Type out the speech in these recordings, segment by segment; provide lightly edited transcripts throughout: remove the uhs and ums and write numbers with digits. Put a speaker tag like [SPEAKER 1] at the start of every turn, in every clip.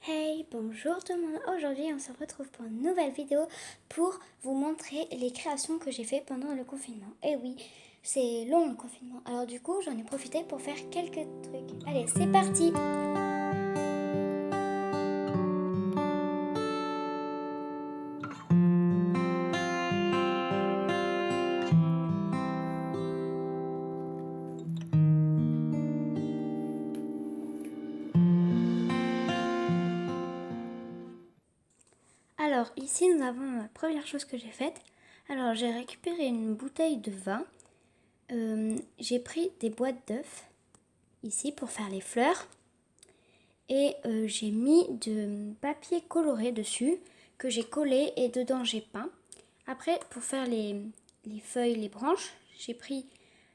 [SPEAKER 1] Hey, bonjour tout le monde. Aujourd'hui, on se retrouve pour une nouvelle vidéo pour vous montrer les créations que j'ai fait pendant le confinement. Et oui, c'est long le confinement. Alors du coup, j'en ai profité pour faire quelques trucs. Allez, c'est parti! Alors ici, nous avons la première chose que j'ai faite. Alors j'ai récupéré une bouteille de vin. J'ai pris des boîtes d'œufs ici pour faire les fleurs. Et j'ai mis de papier coloré dessus que j'ai collé et dedans j'ai peint. Après, pour faire les feuilles, les branches, j'ai pris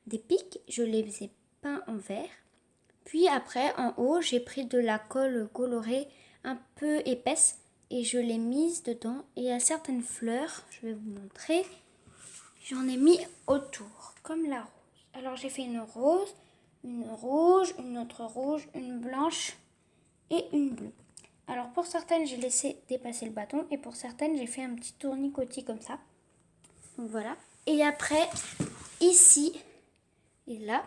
[SPEAKER 1] des pics, je les ai peints en vert. Puis après, en haut, j'ai pris de la colle colorée un peu épaisse et je l'ai mise dedans. Et il y a certaines fleurs, je vais vous montrer, j'en ai mis autour, comme la rose. Alors j'ai fait une rose, une rouge, une autre rouge, une blanche et une bleue. Alors pour certaines, j'ai laissé dépasser le bâton et pour certaines, j'ai fait un petit tournicotis comme ça. Donc voilà. Et après, ici et là,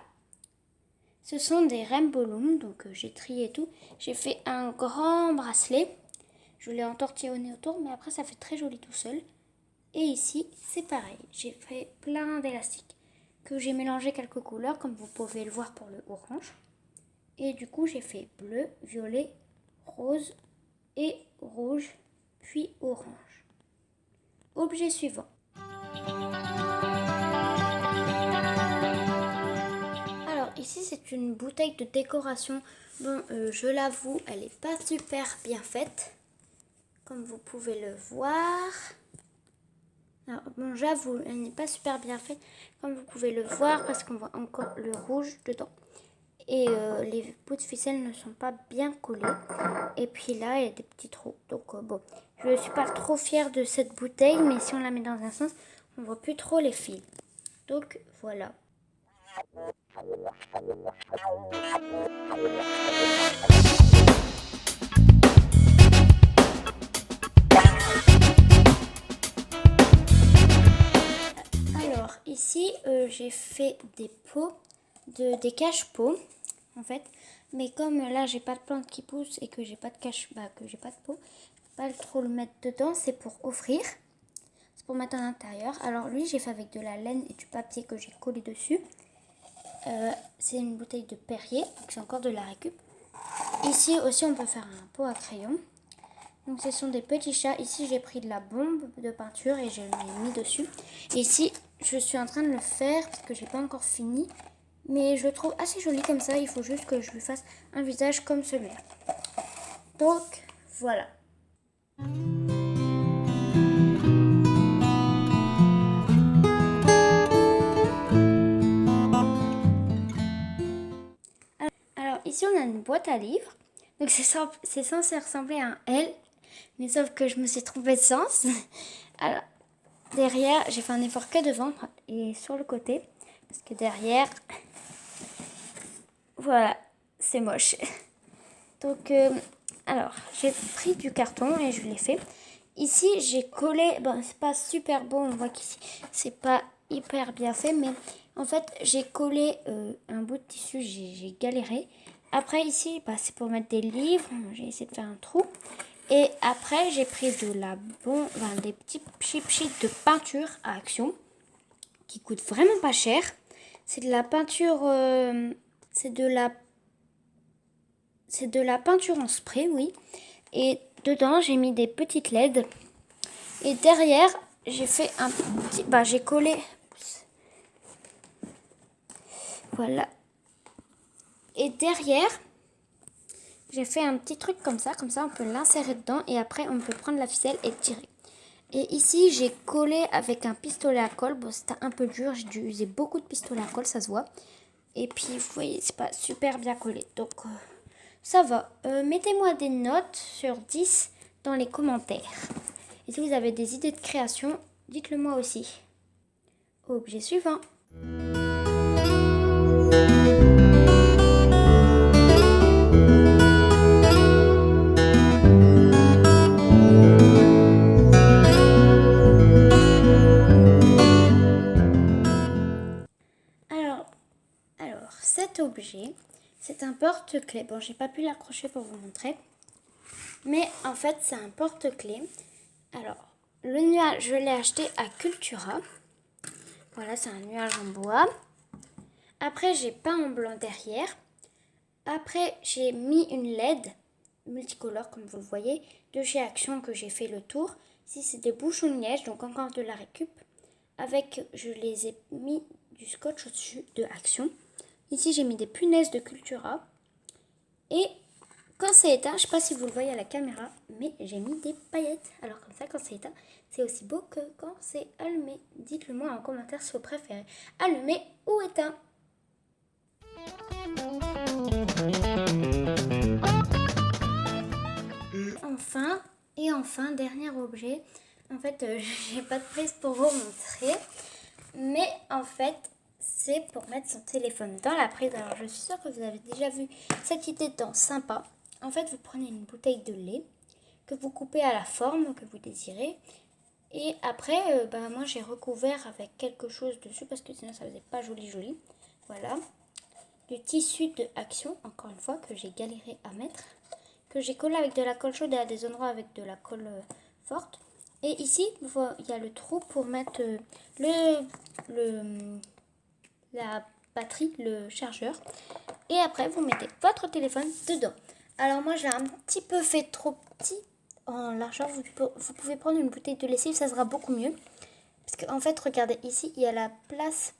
[SPEAKER 1] ce sont des rainbow looms, donc j'ai trié tout. J'ai fait un grand bracelet. Je l'ai entortillonné autour, mais après ça fait très joli tout seul. Et ici, c'est pareil. J'ai fait plein d'élastiques que j'ai mélangé quelques couleurs, comme vous pouvez le voir pour le orange. Et du coup, j'ai fait bleu, violet, rose et rouge, puis orange. Objet suivant. Alors ici, c'est une bouteille de décoration. Bon, je l'avoue, elle n'est pas super bien faite, comme vous pouvez le voir. Alors, bon, j'avoue, elle n'est pas super bien faite, comme vous pouvez le voir, parce qu'on voit encore le rouge dedans. Et les bouts de ficelle ne sont pas bien collés. Et puis là, il y a des petits trous. Donc bon, je ne suis pas trop fière de cette bouteille, mais si on la met dans un sens, on ne voit plus trop les fils. Donc voilà. Alors ici, j'ai fait des pots, des cache-pots en fait. Mais comme là, j'ai pas de plante qui pousse et que j'ai pas de que j'ai pas de pot, je peux pas trop le mettre dedans. C'est pour offrir. C'est pour mettre à l'intérieur. Alors lui, j'ai fait avec de la laine et du papier que j'ai collé dessus. C'est une bouteille de Perrier, donc c'est encore de la récup. Ici aussi, on peut faire un pot à crayon. Donc ce sont des petits chats. Ici, j'ai pris de la bombe de peinture et je l'ai mis dessus. Et ici, je suis en train de le faire parce que j'ai pas encore fini. Mais je le trouve assez joli comme ça. Il faut juste que je lui fasse un visage comme celui-là. Donc, voilà. Alors, ici, on a une boîte à livres. Donc, c'est censé ressembler à un L. Mais sauf que je me suis trompée de sens. Alors, derrière, j'ai fait un effort que devant et sur le côté. Parce que derrière, voilà, c'est moche. Donc, alors, j'ai pris du carton et je l'ai fait. Ici, j'ai collé, bon, c'est pas super beau, on voit qu'ici, c'est pas hyper bien fait, mais en fait, j'ai collé un bout de tissu, j'ai galéré. Après, ici, c'est pour mettre des livres, j'ai essayé de faire un trou. Et après, j'ai pris des petits cheap sheets de peinture à Action, qui coûtent vraiment pas cher. C'est de la peinture, c'est de la peinture en spray, oui. Et dedans, j'ai mis des petites LED. Et derrière, j'ai fait un petit... j'ai collé... Voilà. Et derrière, j'ai fait un petit truc comme ça. Comme ça, on peut l'insérer dedans. Et après, on peut prendre la ficelle et tirer. Et ici, j'ai collé avec un pistolet à colle. Bon, c'était un peu dur. J'ai dû user beaucoup de pistolets à colle, ça se voit. Et puis, vous voyez, c'est pas super bien collé. Donc, ça va. Mettez-moi des notes sur 10 dans les commentaires. Et si vous avez des idées de création, dites-le moi aussi. Objet suivant. porte-clés. Bon, j'ai pas pu l'accrocher pour vous montrer. Mais en fait, c'est un porte-clés. Alors, le nuage, je l'ai acheté à Cultura. Voilà, c'est un nuage en bois. Après, j'ai peint en blanc derrière. Après, j'ai mis une LED multicolore, comme vous le voyez, de chez Action que j'ai fait le tour. Ici, c'est des bouchons de neige, donc encore de la récup. Avec, je les ai mis du scotch au-dessus de Action. Ici, j'ai mis des punaises de Cultura. Et quand c'est éteint, je ne sais pas si vous le voyez à la caméra, mais j'ai mis des paillettes. Alors comme ça, quand c'est éteint, c'est aussi beau que quand c'est allumé. Dites-le moi en commentaire si vous préférez allumé ou éteint. Enfin, dernier objet. En fait, j'ai pas de prise pour vous montrer. Mais en fait, c'est pour mettre son téléphone dans la prise. Alors, je suis sûre que vous avez déjà vu cette idée dans Sympa. En fait, vous prenez une bouteille de lait que vous coupez à la forme que vous désirez. Et après, moi, j'ai recouvert avec quelque chose dessus parce que sinon, ça faisait pas joli. Voilà. Du tissu de Action, encore une fois, que j'ai galéré à mettre. Que j'ai collé avec de la colle chaude et à des endroits avec de la colle forte. Et ici, il y a le trou pour mettre la batterie, le chargeur. Et après, vous mettez votre téléphone dedans. Alors moi, j'ai un petit peu fait trop petit en largeur. Vous pouvez prendre une bouteille de lessive, ça sera beaucoup mieux. Parce qu'en fait, regardez, ici, il y a la place.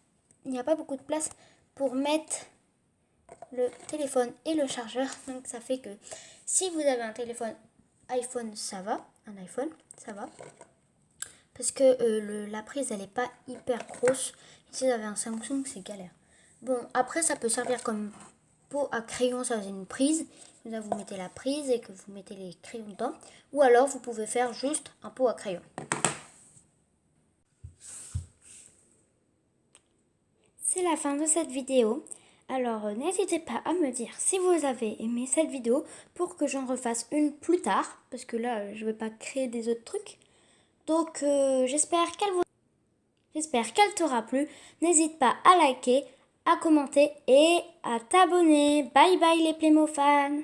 [SPEAKER 1] Il n'y a pas beaucoup de place pour mettre le téléphone et le chargeur. Donc ça fait que si vous avez un téléphone iPhone, ça va. Un iPhone, ça va. Parce que la prise, elle n'est pas hyper grosse. Si vous avez un Samsung, c'est galère. Bon, après, ça peut servir comme pot à crayon. Ça, c'est une prise. Là, vous mettez la prise et que vous mettez les crayons dedans. Ou alors, vous pouvez faire juste un pot à crayon. C'est la fin de cette vidéo. Alors, n'hésitez pas à me dire si vous avez aimé cette vidéo pour que j'en refasse une plus tard. Parce que là, je ne vais pas créer des autres trucs. Donc, j'espère qu'elle t'aura plu. N'hésite pas à liker, à commenter et à t'abonner. Bye bye les Playmo fans.